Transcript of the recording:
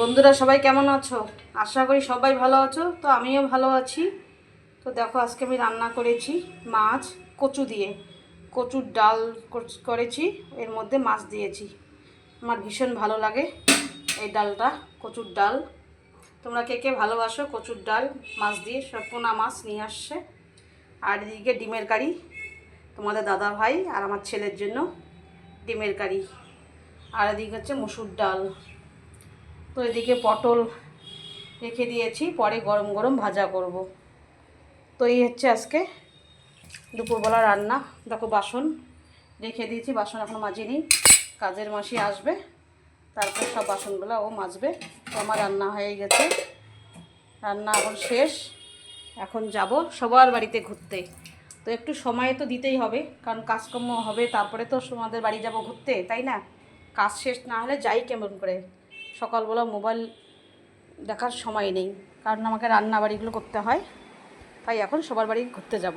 বন্ধুরা সবাই কেমন আছো? আশা করি সবাই ভালো আছো। তো আমিও ভালো আছি। তো দেখো আজকে আমি রান্না করেছি মাছ কচু দিয়ে, কচুর ডাল করেছি, এর মধ্যে মাছ দিয়েছি। আমার ভীষণ ভালো লাগে এই ডালটা, কচুর ডাল। তোমরা কে কে ভালোবাসো কচুর ডাল মাছ দিয়ে? সব পোনা মাছ নিয়ে আসছে। আর এদিকে ডিমের কারি, তোমাদের দাদা ভাই আর আমার ছেলের জন্য ডিমের কারি। আর এদিকে হচ্ছে মসুর ডাল। তো এদিকে পটল রেখে দিয়েছি, পরে গরম গরম ভাজা করব। তো এই হচ্ছে আজকে দুপুরবেলা রান্না। দেখো বাসন রেখে দিয়েছি, বাসন এখনও মাজিনি। কাজের মাসি আসবে, তারপর সব বাসনগুলো ও মাজবে। তো আমার রান্না হয়ে গেছে, রান্না এখন শেষ। এখন যাব সবার বাড়িতে ঘুরতে। তো একটু সময় তো দিতেই হবে, কারণ কাজকর্ম হবে, তারপরে তো আমাদের বাড়ি যাব ঘুরতে, তাই না? কাজ শেষ না হলে যাই কেমন করে। সকালবেলা মোবাইল দেখার সময় নেই, কারণ আমাকে রান্না বাড়িগুলো করতে হয়। তাই এখন সবার বাড়ি ঘুরতে যাব।